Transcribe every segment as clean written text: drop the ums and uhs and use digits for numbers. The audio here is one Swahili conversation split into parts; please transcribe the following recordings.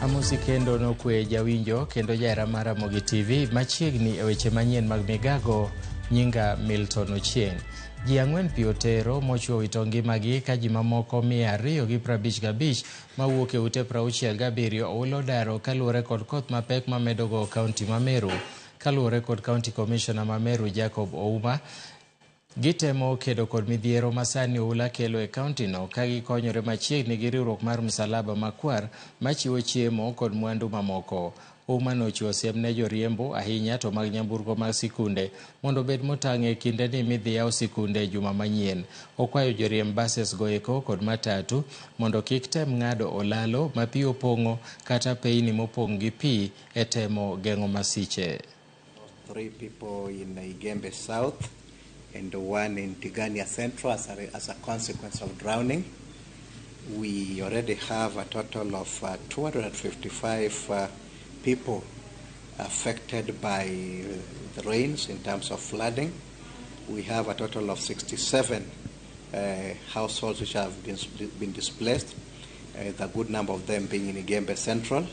Amusi kendo nokwe jawinjo kendo jahera mar Ramogi TV machiegni e weche manyien mag migago. Nyinga Milton Ochieng. Ji ang'wen pi otero mochuo wito ngimagi ka ji mamoko 255 mawuok e ute 67 oulo daro kaluwore kod koth mapek mamedogo kaunti ma Meru. Kaluwore kod County Commissioner ma Meru Jacob Ouma, gitemo kedo kod midhiero masani oula kelo e kaunti no ka gikonyore machiegni gi riwruok mar Msalaba Makwar machiwo chiemo kod mwandu mamoko. Ouma nochiwo siem ne joriembo ahinya to mag nyamburko mag sikunde mondo bed motang' e kinde ni midhi yaw sikunde juma manyien. Okwayo joriemb buses goeko kod matatu mondo kik tem ng'ado olalo ma pi opong'o kata peini mopong' gi pi e temo geng'o masiche. 3 people in Igembe South and 1 in Tigania Central as a consequence of drowning. We already have a total of 255 people affected by the rains in terms of flooding. We have a total of 67 households which have been displaced, the good number of them being in Igembe Central.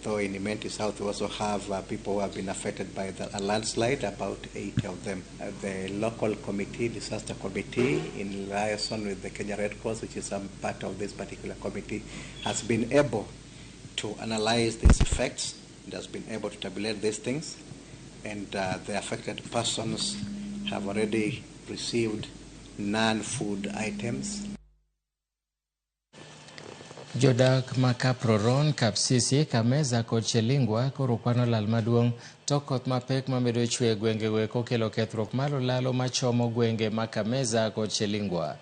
Though in Imenti South we also have people who have been affected by a landslide, about 80 of them. The local committee, disaster committee in liaison with the Kenya Red Cross, which is a part of this particular committee, has been able to analyze these effects and has been able to tabulate these things. And the affected persons have already received non-food items. Jodak ma Kaproron, Kapsisi, Kameza kod Chelingwa koro kwano lal maduong' to koth mapek mamedo chwe gwenge weko kelo kethruok mar olalo machomo gwenge ma Kameza kod Chelingwa.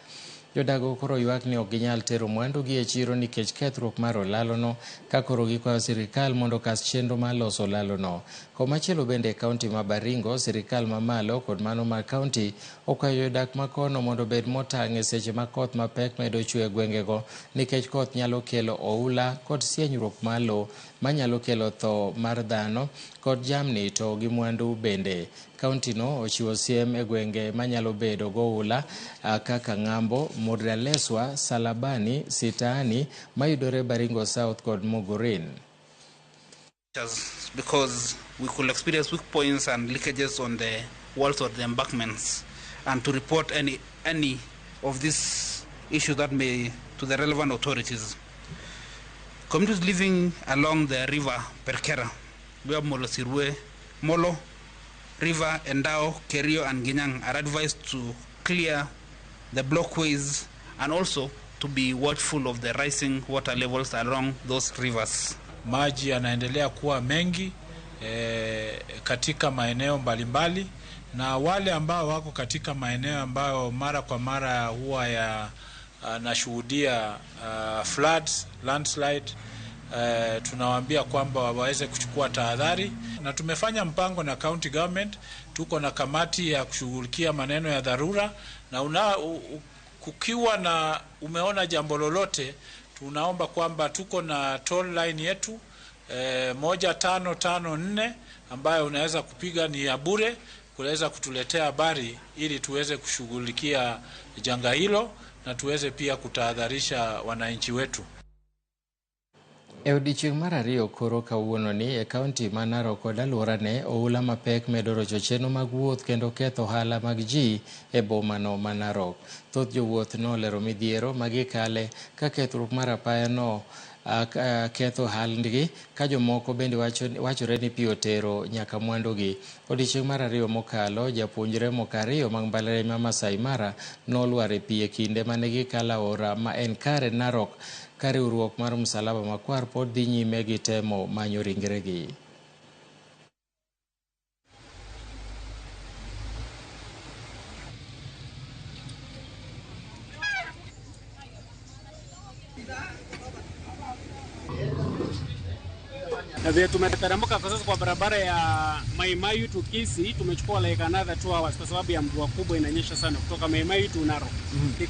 Jodago koro ywak ni ok ginyal tero mwandu gi e chiro nikech kethruok mar olalo no, ka koro gikwayo sirikal mondo kas chenro mar loso olalo no. Komachielo bende e kaunti ma Baringo, sirikal mamalo kod mano mar kaunti okwayo jodak ma kono mondo bed motang' e seche ma koth mapek medo chwe e gwengego nikech koth nyalo kelo oula kod sienyruok mar lowo manyalo kelo tho mar dhano kod jamni to gi mwandu bende. Kaunti no ochiwo siem e gwenge manyalo bedo go oula kaka Ng'ambo, Mordaleswa, Salabani, Sitaani mayudore Baringo South kod Mugurin. Because we could experience weak points and leakages on the walls or the embankments, and to report any of these issues that may to the relevant authorities. Communities living along the river Perkera, where Molo Sirwe, Molo, River, Endao, Kerio and Ginyang are advised to clear the blockways and also to be watchful of the rising water levels along those rivers. Maji yanaendelea kuwa mengi katika maeneo mbalimbali, na wale ambao wako katika maeneo ambayo mara kwa mara huwa yanashuhudia floods, landslide, tunawaambia kwamba waweze kuchukua tahadhari. Na tumefanya mpango na county government, tuko na kamati ya kushughulikia maneno ya dharura, na kukiwa na umeona jambo lolote, tunaomba kwamba tuko na toll line yetu 1554 ambayo unaweza kupiga, ni ya bure, kuweza kutuletea habari ili tuweze kushughulikia janga hilo na tuweze pia kutahadharisha wananchi wetu. E odiechieng' mar ariyo koro kawuono ni e kaunti ma Narok kod alworane oula mapek medo rocho chenro mag wuoth kendo ketho ohala mag ji e bomano ma Narok. Thoth jowuoth nolero midhiero magikale ka kethruok mar apaya no ketho ohandgi, ka jomoko bende wachore ni pi otero nyaka mwandugi. Odiechieng' mar ariyo mokalo, japuonjre moko 2 mag mbalariany ma Masai Mara nolwar e pi e kinde mane gikalo aora ma en kare Narok, ka riwruok mar Msalaba Makwar pod dhi nyime gi temo manyo ringregi. Na vile tumeteremka kwa sasa kwa barabara ya Mai Mahiu to Kisii, tumechukua like another 2 hours kwa sababu ya mvua kubwa inanyesha sana kutoka Mai Mahiu to Narok.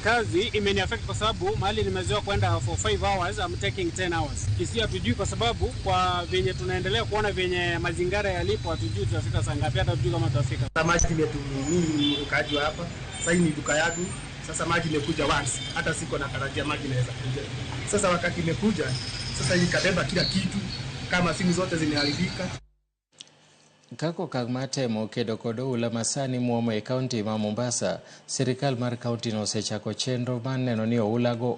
Kazi imeniaffect kwa sababu mahali nimezoea kwenda for 5 hours, I'm taking 10 hours. Kisii hatujui kwa sababu kwa venye tunaendelea kuona venye mazingira yalipo, hatujui tutafika saa ngapi, hata hatujui kama tutafika. Maji mimi ukaji hapa, sasa hii ni duka yangu. Sasa maji imekuja once, hata siko na tarajia maji inaweza kuja. Sasa wakati imekuja Sasa hii kabeba kila kitu, kama simu zote zimeharibika. Kako kagmatemo kedo kod oula masani muomo e kaunti ma Mombasa, sirikal mar kaunti no osechako chenro mar neno ni oulago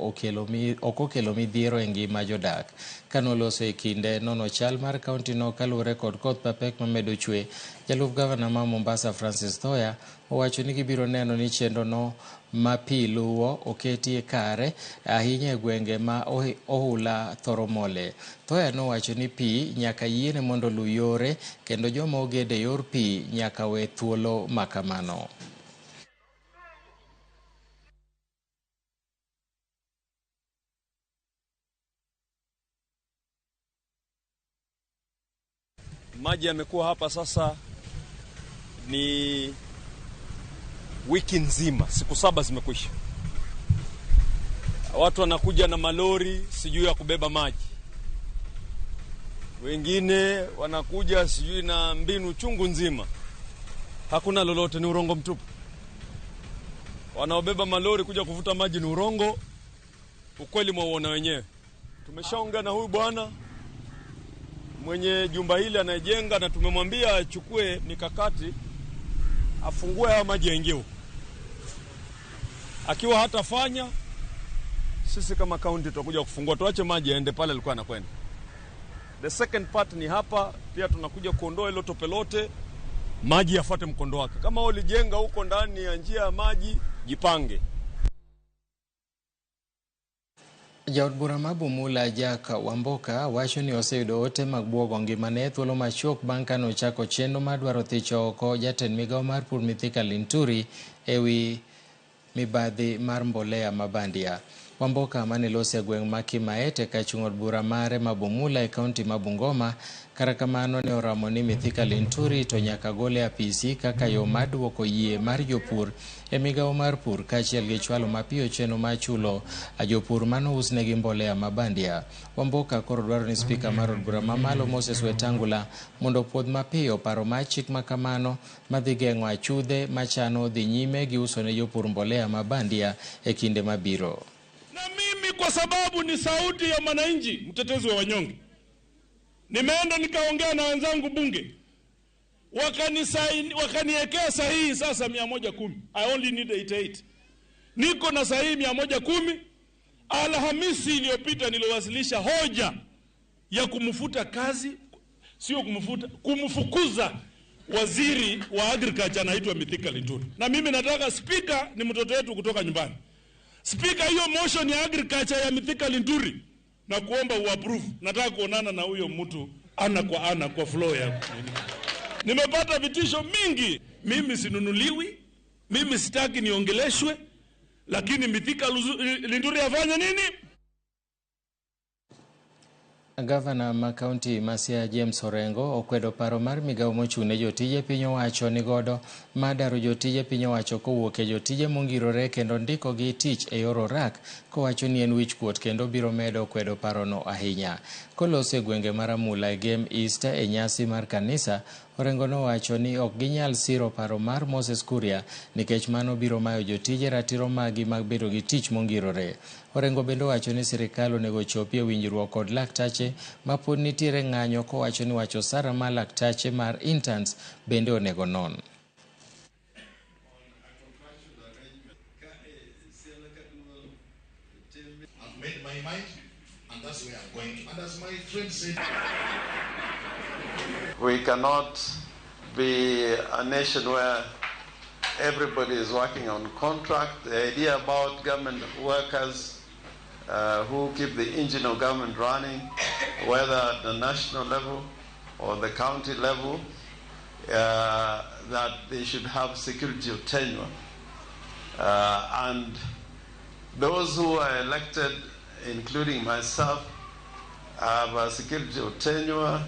okokelo midhiero e ngima jodak. Kanoloso e kinde nono chal mar kaunti no kaluwore kod koth mapek mamedo chwe, jalup gavana ma Mombasa Francis Thoya owacho ni gibiro neno ni chenro no ma pi luwo oketie kare ahinya e gwenge ma oula thoro mole. Thoya nowacho ni pi nyaka yiene mondo lu yore kendo joma ogede yor pi nyaka we thuolo makamano. Maji yamekuwa hapa sasa ni wiki nzima, siku 7 zimekwisha. Watu wanakuja na malori sijui ya kubeba maji. Wengine wanakuja sijui na mbinu chungu nzima. Hakuna lolote, ni urongo mtupu. Wanaobeba malori kuja kuvuta maji ni urongo. Ukweli mwauona wenyewe. Tumeshaongea na huyu bwana mwenye jumba hili anajenga, na tumemwambia achukue mikakati afungue haya maji yaingie huko. Akiwa hatafanya, sisi kama kaunti tutakuja kufungua, tuache maji yaende pale alikuwa anakwenda. The second part ni hapa pia tunakuja kuondoa hilo tope lote, maji yafuate mkondo wake. Kama ulijenga huko ndani ya njia ya maji, jipange. Jaod bura ma Bumula Jack Wamboka wacho ni oseyudo ote mag buogo ngimane thuolo machuok bang' ka nochako chenro mar dwaro thicho oko jatend migawo mar pur Mithika Linturi ewi mibadhi mar mbolea mabandia. Wamboka mane lose gweng' ma Kimaete ka chung'od bura mare ma Bumula e kaunti ma Bungoma, kara kamano ne oramo ni Mithika Linturi to nyaka gole apisi kaka yo mar duoko yie mar jopur e migawo mar pur kaachiel gi chwalo mapiyo chenro mar chulo jopur mano usnegi mbolea mabandia. Wamboka koro dwaro ni spika mar od bura mamalo Moses Wetangula mondo puodh mapiyo paro mar chik makamano madhi geng'o achudhe machano dhi nyime gi uso ne jopur mbolea mabandia e kinde mabiro. Na mimi kwa sababu ni sauti ya mwananchi, mtetezi wa wanyonge, nimeenda nikaongea na wenzangu bunge, wakaniwekea sahihi sasa 110. I only need 88. Niko na sahihi 110. Alhamisi iliyopita niliwasilisha hoja ya kumfuta kazi, sio kumfukuza waziri wa agriculture anaitwa Mithika Linturi. Na mimi nataka spika ni mtoto wetu kutoka nyumbani. Spika, hiyo motion ya agriculture ya Mithika Linturi na kuomba uapprove. Nataka kuonana na huyo mtu ana kwa floor ya. Nimepata vitisho mingi. Mimi sinunuliwi, mimi sitaki niongeleshwe, lakini Mithika Linturi afanye nini? Gavana ma kaunti ma Siaya James Orengo okwedo paro mar migawo mochune jotije piny owacho ni godo madaro jotije piny owacho kowuok e jotije mongirore kendo ndiko gi tich e yor orak, kowacho ni en wich kuot kendo biro medo kwedo parono ahinya. Kolose e gwenge mar Amula e Game Easter e nyasi mar kanisa, Orengo nowacho ni ok ginyal siro paro mar Moses Kuria nikech mano biro mayo jotije ratiro magi mag bedo gi tich mongirore. Orengo bende wacho ni sirikal onego chopie winjruok kod laktache mapod nitiere ng'anyo, kowacho ni wacho sara mar laktache mar interns bende onego non. I've made my mind, and that's where I'm going. And as my friend said, we cannot be a nation where everybody is working on contract. The idea about government workers who keep the engine of government running, whether at the national level or the county level, that they should have security of tenure. And those who are elected, including myself, have a security of tenure,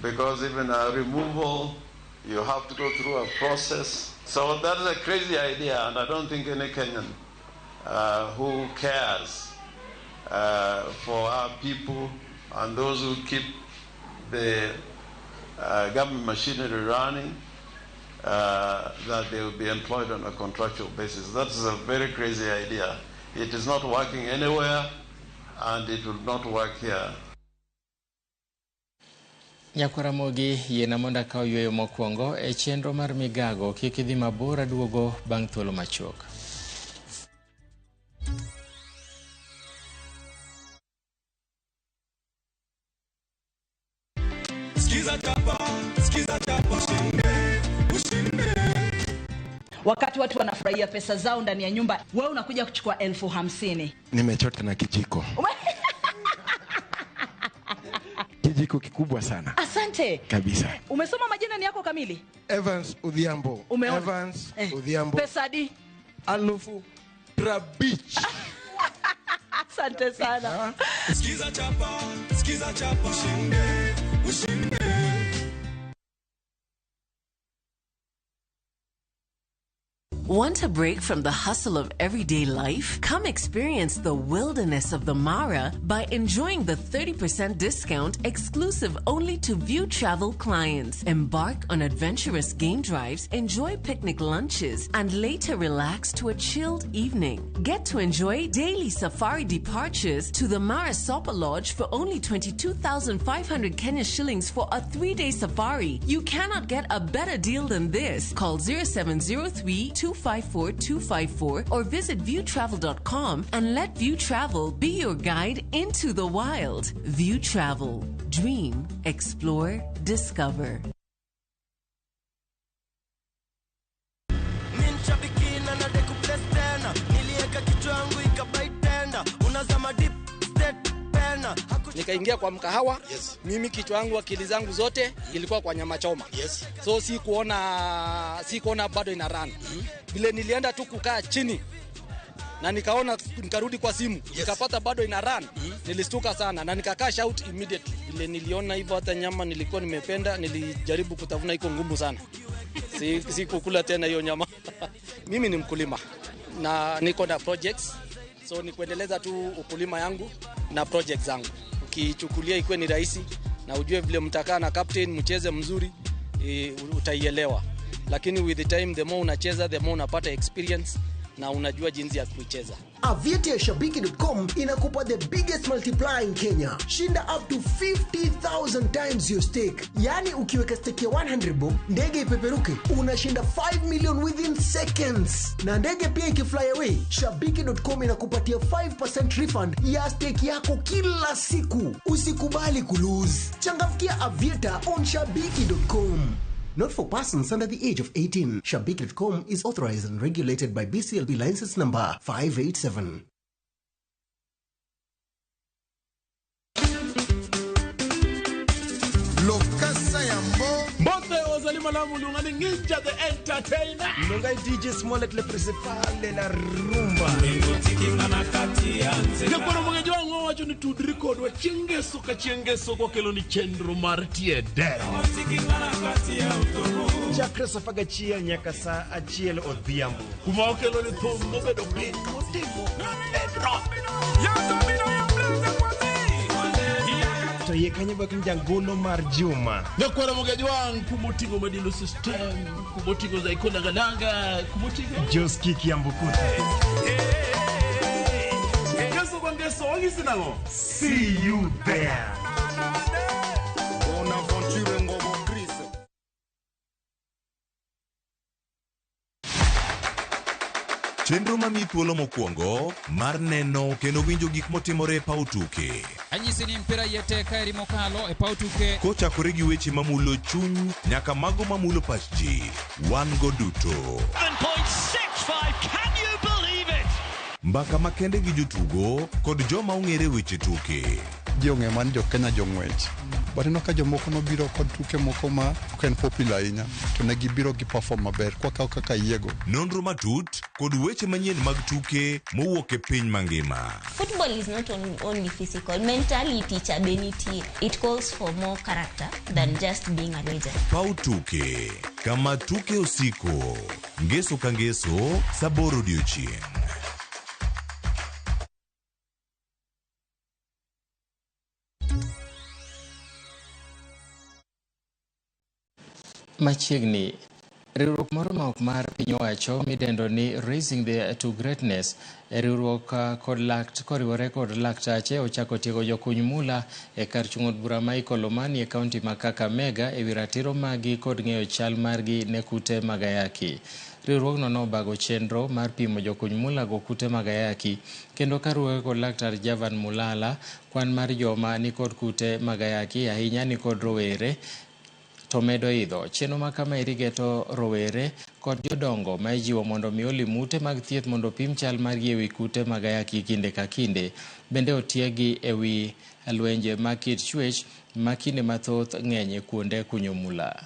because even a removal, you have to go through a process. So that is a crazy idea, and I don't think any Kenyan who cares for our people and those who keep the government machinery running, that they will be employed on a contractual basis. That is a very crazy idea. It is not working anywhere, and it will not work here. Nyakwaramogi yena monda kao yweyo mokwongo e chenro mar migago kik idhi mabor aduogo bang' thuolo machuok. Wakati watu wanafurahia pesa zao ndani ya nyumba, wewe unakuja kuchukua 50,000. Nimechota na kijiko. Kijiko kikubwa sana. Asante. Kabisa. Umesoma majina ni yako kamili? Evans Odhiambo. Umeona? Evans Odhiambo. Pesa di? Alufu Trabich. Asante sana. Skiza chapa. Ushinde. Want a break from the hustle of everyday life? Come experience the wilderness of the Mara by enjoying the 30% discount exclusive only to View Travel clients. Embark on adventurous game drives, enjoy picnic lunches, and later relax to a chilled evening. Get to enjoy daily safari departures to the Mara Sopa Lodge for only 22,500 Kenya shillings for a 3-day safari. You cannot get a better deal than this. Call 0703-254-254 or visit viewtravel.com and let View Travel be your guide into the wild. View Travel. Dream, explore, discover. Nikaingia kwa mkahawa. Yes. Mimi kichwa yangu, akili zangu zote ilikuwa kwa nyama choma. Yes. So si kuona bado ina run. Vile nilienda tu kukaa chini na nikarudi kwa simu. Yes. Nikapata bado ina run. Nilistuka sana na nikakaa shout immediately. Vile niliona hivyo, hata nyama nilikuwa nimependa, nilijaribu kutafuna, iko ngumu sana. Si kukula tena hiyo nyama. Mimi ni mkulima na niko na projects. So ni kuendeleza tu ukulima yangu na projects zangu. Ukichukulia ikuwe ni rahisi na ujue vile mtakaa na captain mcheze mzuri, utaielewa. Lakini with the time, the more unacheza, the more unapata experience na unajua jinsi ya kuicheza. Aviator ya Shabiki.com inakupa the biggest multiplier in Kenya. Shinda up to 50,000 times your stake. Yani ukiweka stake ya 100 bob, ndege ipeperuke, unashinda 5 million within seconds. Na ndege pia ikifly away, Shabiki.com inakupatia 5% refund ya stake yako kila siku. Usikubali kulose. Changamkia Aviator on Shabiki.com. Not for persons under the age of 18. Shabiki.com is authorized and regulated by BCLB license number 587. Bote wazalima la mulungani Ninja the Entertainer. Nongai DJ Smollett le principal de la rumba. Yakwara mwenye wangu wacho ni tudriko wa chengeso kwa kelo ni chendro martie dero. Chakra Fagachia Nyakasa Achiel Odhiambo. Kuma okelo ni thumbo bedo pingo timo edro. To yekanye bakin jangono mar Juma. Yakwara mwenye wangu kumotigo medindo system, kumotigo za ikona galanga, kumotigo Joski Kiambukuta. See you there. Chenro mami thuolo mokwongo mar neno kendo winjo gik motimore e paw tuke. Anyisi ni mpira yeteka eri mokalo e paw tuke. Kochakore gi weche mamulo chuny nyaka mago mamulo pach ji. Wan go duto. 7.65, can you believe it? Mbaka makende gi jotugo kod joma ong'ere weche tuke. Jong'e man jo Kenya jong'wech. Batino ka jomoko nobiro kod tuke moko ma ok en popular ahinya to ne gibiro gi perform maber kwa kaka yiego. Nonro matut kod weche manyien mag tuke mowuok e piny mangima. Football is not only physical, mentally teacher benity. It calls for more character than just being a legend. Pau tuke kama tuke osiko ngeso ka ngeso saboro odiochieng'. Machiegni Riwruok moro ma ok mar piny owacho midendo ni Raising the to Greatness riwruok koriwore kod laktache ochako tiego jokuny mula e kar chung' od bura ma Ikolomani e kaunti ma Kakamega e wi ratiro magi kod ng'eyo chal margi ne kute mag ayaki. Riwruogno nobago chenro mar pimo jokuny mula go kute mag ayaki kendo karuoge kod laktar Javan Mulala kwan mar joma ni kod kute mag ayaki ahinya ni kod rowere to medo idho. Chenro ma kama irigeto rowere kod jodongo ma ijiwo mondo mi olim ute mag thieth mondo pim chal margi e wi kute mag ayaki kinde ka kinde. Bende otiegi e wi lwenje mag kit chwech ma kinde mathoth ng'eny e kuonde kunyo mula.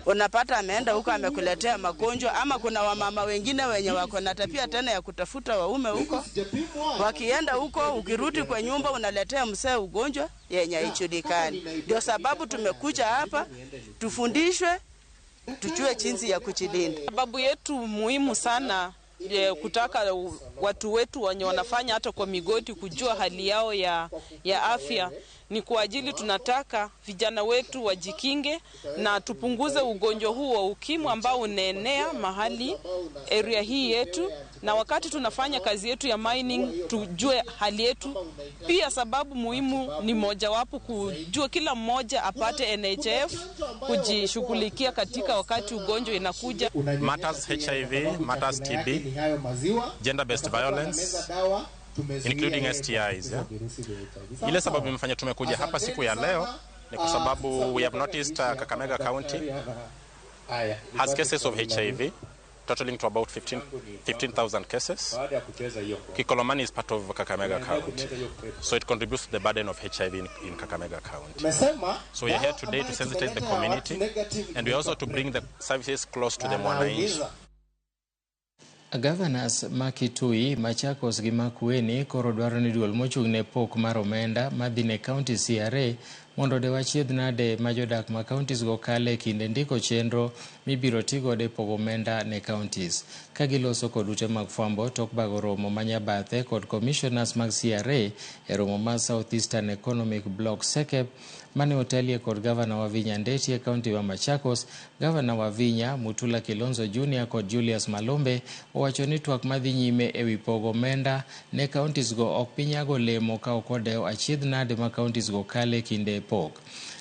Unapata ameenda huko amekuletea magonjwa, ama kuna wamama wengine wenye wako na tabia tena ya kutafuta waume huko. Wakienda huko, ukirudi kwa nyumba unaletea mzee ugonjwa yenye haijulikani. Ndio sababu tumekuja hapa tufundishwe, tujue jinsi ya kujilinda. Sababu yetu muhimu sana kutaka watu wetu wenye wanafanya hata kwa migodi kujua hali yao ya afya ni kwa ajili tunataka vijana wetu wajikinge na tupunguze ugonjwa huu wa ukimwi ambao unaenea mahali area hii yetu, na wakati tunafanya kazi yetu ya mining tujue hali yetu. Pia sababu muhimu ni mojawapo kujua kila mmoja apate NHIF kujishughulikia katika wakati ugonjwa inakuja. Matters HIV, matters TB, gender-based violence, including STIs. Yeah? Ile sababu imefanya tumekuja hapa siku ya leo ni kwa sababu we have noticed Kakamega County has cases of HIV totaling to about 15,000 cases. Kikolomani is part of Kakamega County, so it contributes to the burden of HIV in Kakamega County. So we are here today to sensitize the community, and we also to bring the services close to the mwananchi. Governors Makitui, Machakos gi Makueni koro dwaro ni duol mochung'ne pok mar omenda madhine county CRA mondo de wachiedh nade ma jodak ma counties go kale kinde ndiko chenro mibiro tigo de pogo omenda ne counties. Kagiloso kod ute mag fwambo tok bago romo manyabathe kod commissioners mag CRA e romo mar Southeastern Economic Block SECEP mane otelie kod Gavana Wavinya Ndeti e kaunti wa Machakos. Gavana Wavinya, Mutula Kilonzo Jr. kod Julius Malombe owacho ni twak madhi nyime e wi pogo omenda ne counties go ok pinyago lemo ka okodewo achiedh nade ma counties go kale kinde pok.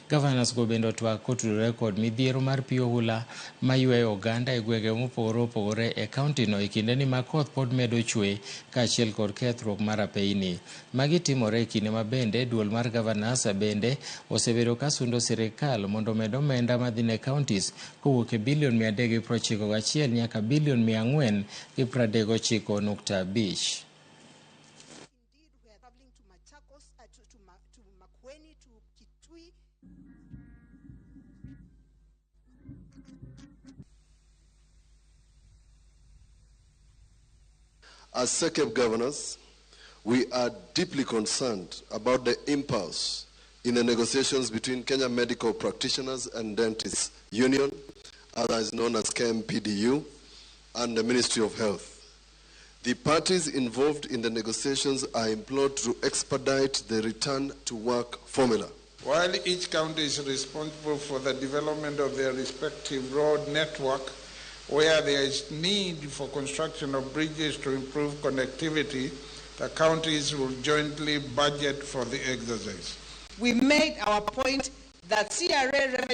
Governors go bendo twak kotudore kod midhiero mar pi ohula ma yweyo oganda e gwenge mopogore opogore e kaunti no e kinde ni ma koth pod medo chwe kaachiel kod kethruok mar apeyni. Magi timore e kinde ma bende duol mar governors bende osebedo ka sundo sirikal mondo med omenda madhine counties kowuok e bilion 391 nyaka bilion 439.5. As SECEP governors, we are deeply concerned about the impasse in the negotiations between Kenya Medical Practitioners and Dentists Union, otherwise known as KMPDU, and the Ministry of Health. The parties involved in the negotiations are implored to expedite the return to work formula. While each county is responsible for the development of their respective road network, where there is need for construction of bridges to improve connectivity, the counties will jointly budget for the exercise. We made our point that CRA revenue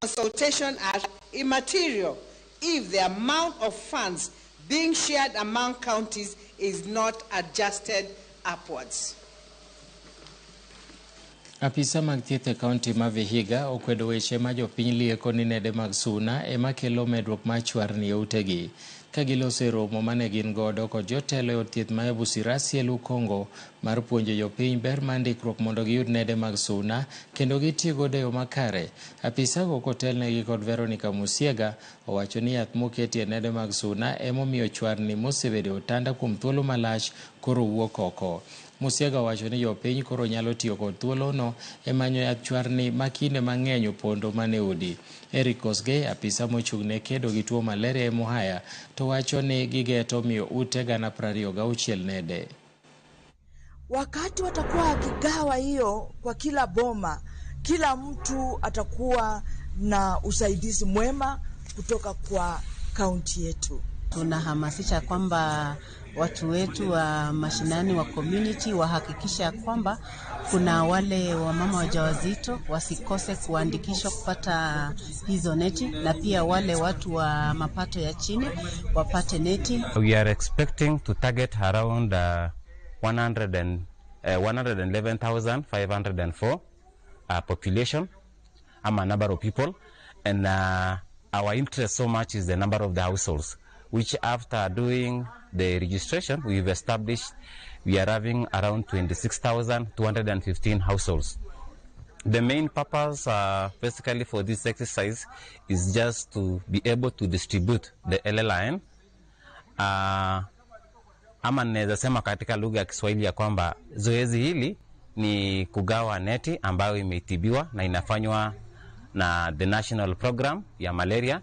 consultation are immaterial if the amount of funds being shared among counties is not adjusted upwards. Apisa mag thieth e kaunti ma Vihiga okwedo weche ma jopiny lieko ni nede mag suna ema kelo medruok ma chwarni e utegi. Ka giloso e romo mane gin godo kod jotelo e od thieth ma Busirasi e Lukongo mar puonjo jopiny ber mar ndikruok mondo giyud nede mag suna kendo gitiyo godo e yo makare. Apisa go kotelnegi kod Veronica Musiega owacho ni yath moketi e nede mag suna emomiyo chwarni mosebedo otanda kuom thuolo malach koro wuok oko. Musiega wacho ni jopiny koro nyalo tiyo kod thuolono e manyo yath chwarni ma kinde mang'eny opondo mane udi. Eric Kosgei, apisa mochung'ne kedo gi tuo malaria e Muhaya, to wacho ni gigeto miyo ute 26,000 nede. wakati watakuwa wakigawa hiyo kwa kila boma, kila mtu atakuwa na usaidizi mwema kutoka kwa kaunti yetu. Tunahamasisha kwamba watu wetu wa mashinani wa community wahakikisha kwamba kuna wale wamama wajawazito wasikose kuandikishwa kupata hizo neti, na pia wale watu wa mapato ya chini wapate neti. We are expecting to target around 111,504 population, a number of people, and our interest so much is the number of the households, which after doing the registration, we've established we are having around 26,215 households. The main purpose basically for this exercise is just to be able to distribute the LLIN. Ama naweza sema katika lugha ya Kiswahili ya kwamba zoezi hili ni kugawa neti ambayo imetibiwa na inafanywa na the national program ya malaria,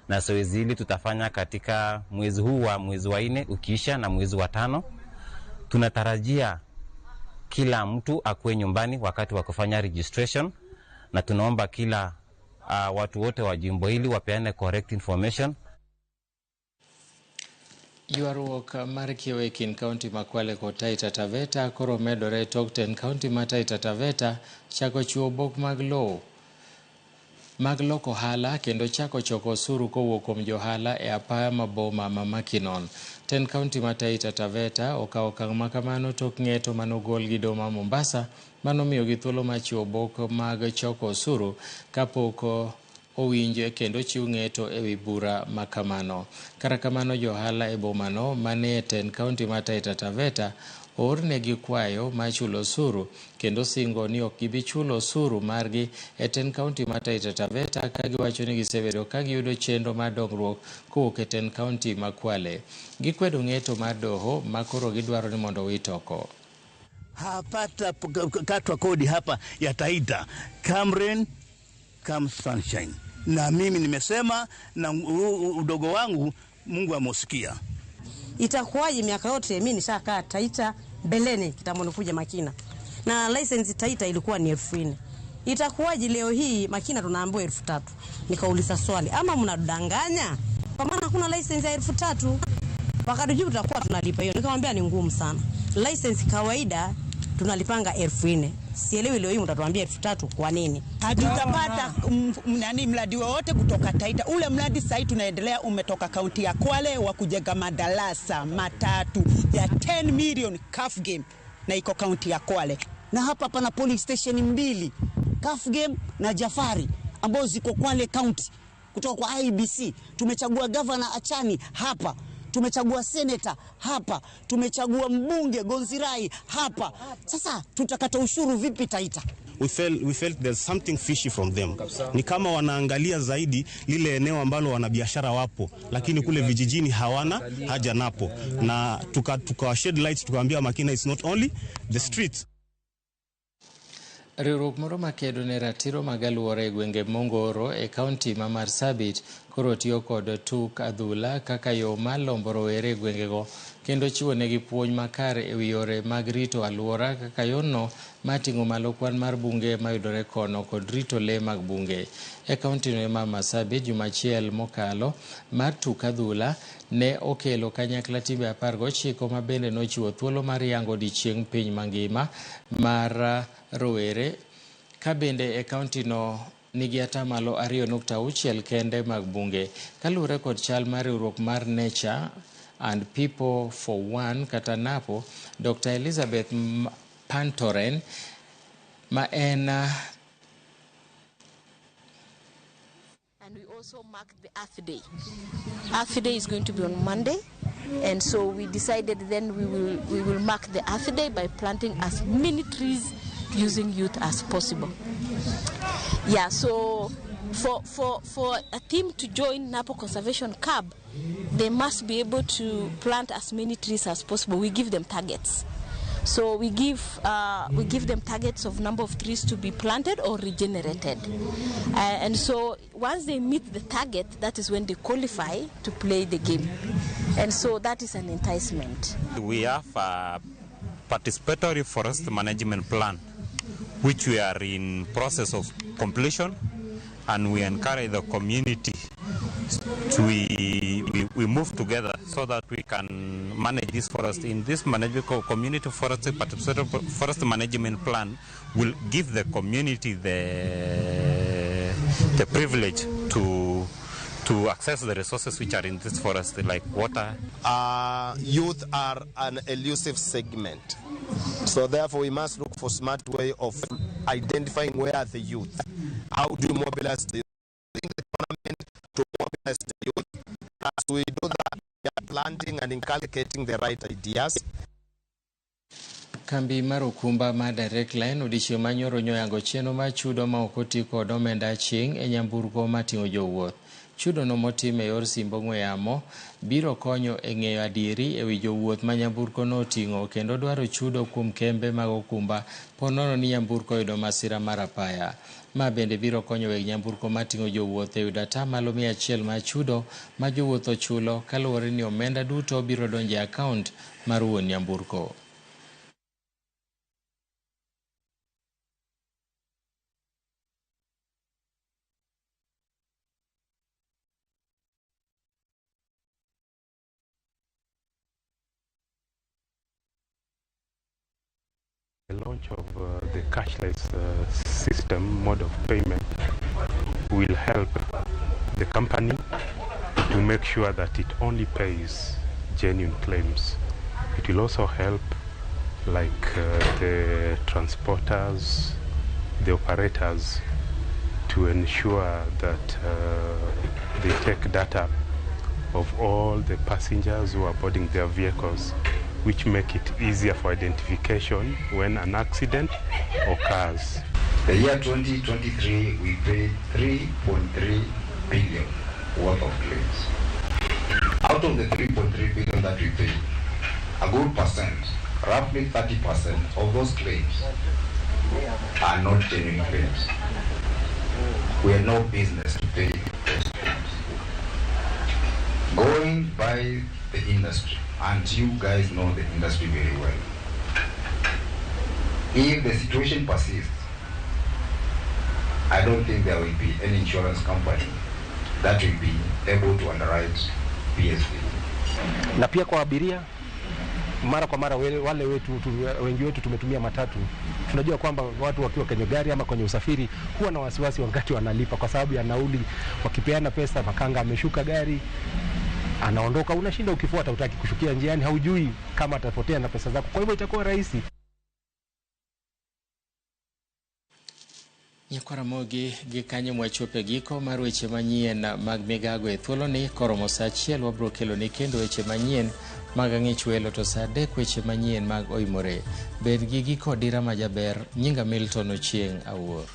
na zoezi hili tutafanya katika mwezi huu wa mwezi wa 4 ukiisha na mwezi wa 5. Tunatarajia kila mtu akuwe nyumbani wakati wa kufanya registration, na tunaomba kila watu wote wa jimbo hili wapeane correct information. Yuaruok mar Kiew County Makwale kod Taita Taveta koro medore tok ten County ma Taita Taveta chako chiwo obok mag lowo mag loko ohala kendo chako choko osuru kowuok kuom johala e apaya maboma ma Makinon. Ten County ma Taita Taveta okawo okang' ma kamano tok ng'eto manogol gi Doma Mombasa manomiyo gi thuolo mar chiwo obok mag choko osuru kapok owinje kendo chiw ng'eto e wi bura makamano. Kara kamano johala e bomano mane Ten County ma Taita Taveta oornegi kwayo mar chulo osuru kendo singo ni ok gibi chulo osuru margi e Ten County ma Taita Taveta ka giwacho ni gisebedo ka giyudo chenro mar dongruok kowuok e Ten County ma Kwale. Gikwedo ng'eto mar doho ma koro gidwaro ni mondo wit oko. Hapata katwa kodi hapa ya Taita, come rain, come sunshine. Na mimi nimesema na udogo wangu Mungu amosikia. Itakuwaje miaka yote mimi nishakaa Taita belene kitambo nikuja Makina. Na license Taita ilikuwa ni 4,000. Itakuwaje leo hii Makina tunaambiwa 3,000. Nikauliza swali, ama mnadanganya? Kwa maana hakuna license ya 3,000. Wakadujibu tutakuwa tunalipa hiyo. Nikamwambia ni ngumu sana. License kawaida tunalipanga 4,000. Sielewi leo hii mtatuambia 3,000 kwa nini? Hatutapata mradi wote kutoka Taita. Ule mradi sasa tunaendelea umetoka kaunti ya Kwale wa kujenga madarasa matatu ya 10 million calf game na iko kaunti ya Kwale. Na hapa pana police station 2, calf game na Jafari, ambazo ziko Kwale county. Kutoka kwa IBC tumechagua governor Achani hapa. Tumechagua senator hapa, tumechagua mbunge Gonzirai hapa. Sasa tutakata ushuru vipi Taita? We felt there's something fishy from them. Ni kama wanaangalia zaidi lile eneo ambalo wanabiashara wapo, lakini kule vijijini hawana haja napo. Na tuka shed lights tukaambia Makina it's not only the streets. Riwruok moro makedo ne ratiro mag aluora e gwenge Mongoro e kaunti ma Marsabit koro tiyo kod tuk adhula kaka yo malombo rowere e gwengego kendo chiwo negi puonj makare e wi yore mag rito aluora kaka yono mating'o malo kwan mar bunge mayudore kono kod rito le mag bunge. E kaunti no ma Marsabit jumachiel mokalo mar tuk adhula ne okelo kanyakla timbe 19 ma bende nochiwo thuolo mar yango odiechieng' piny mangima mar rowere ka bende e kaunti no nigi atamalo 2.6 kende mag bunge. Kaluwore kod chal mar riwruok mar Nature and People for One kata NAPO, Dr. Elizabeth Pantoren ma en And we also mark the Earth Day. Earth Day is going to be on Monday, and so we decided then we will mark the Earth Day by planting as many trees using youth as possible. Yeah, so for a team to join Napo Conservation Club, they must be able to plant as many trees as possible. We give them targets. So we give them targets of number of trees to be planted or regenerated. And so once they meet the target, that is when they qualify to play the game. And so that is an enticement. We have participatory forest management plan, which we are in process of completion, and we encourage the community to we move together so that we can manage this forest. In this community forest participatory forest management plan will give the community the privilege to access the resources which are in this forest, like water. Youth are an elusive segment, so therefore we must look for smart way of identifying where are the youth. How do you mobilize the tournament to mobilize the youth? As we do that, we are planting and inculcating the right ideas. Kambi marukumba ma direct line odiochieng' manyoro nyoyango chenro mar chudo ma ok oti kod omenda chieng' e nyamburko mating'o jowuoth. Chudo no motim e yor simb ong'we yamo biro konyo e ng'eyo adieri e wi jowuoth ma nyamburko no oting'o, kendo dwaro chudo kuom kembe mag okumba ponono ni nyamburko oyudo masira mar apaya. Ma bende biro konyo weg nyamburko mating'o jowuoth e yudo atamalo 100 mar chudo ma jowuoth ochulo, kaluwore ni omenda duto biro donjo e akaont mar wuon nyamburko. The launch of the cashless system mode of payment will help the company to make sure that it only pays genuine claims. It will also help the transporters, the operators, to ensure that they take data of all the passengers who are boarding their vehicles, which make it easier for identification when an accident occurs. The year 2023, we paid 3.3 billion worth of claims. Out of the 3.3 billion that we paid, a good percent, roughly 30% of those claims are not genuine claims. We have no business to pay those claims. Going by the industry, and you guys know the industry very well, if the situation persists, I don't think there will be any insurance company that will be able to underwrite PSV. Na pia kwa abiria, mara kwa mara wale wengi wetu tumetumia matatu. Tunajua kwamba watu wakiwa kwenye gari ama kwenye usafiri huwa na wasiwasi wakati wanalipa kwa sababu ya nauli. Wakipeana pesa, makanga ameshuka gari, anaondoka, unashinda ukifuata, utaki kushukia njiani, haujui kama atapotea na pesa zako. Kwa hivyo itakuwa rahisi. Nyakwara mogi gikanyo mwachope giko mar weche manyien mag migago e thuolo ni koromo saa 1 wabro kelo ni kendo weche manyien mag ang'ich welo to saa 3 weche manyien mag oimore. Bed gi giko dira majaber. Nyinga Milton Ochieng' Awuor.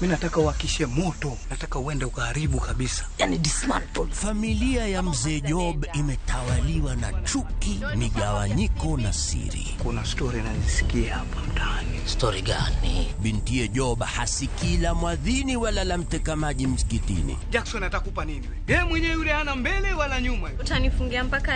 Mimi nataka uwakishe moto, nataka uende ukaharibu kabisa. Yani dismantle. Familia ya mzee Job imetawaliwa na chuki, migawanyiko na siri. Kuna story nazisikia hapa mtaani. Story gani? Bintiye Job hasikii la mwadhini wala la mtekamaji msikitini. Jackson atakupa nini wewe? Yeye mwenyewe yule hana mbele wala nyuma. Utanifungia mpaka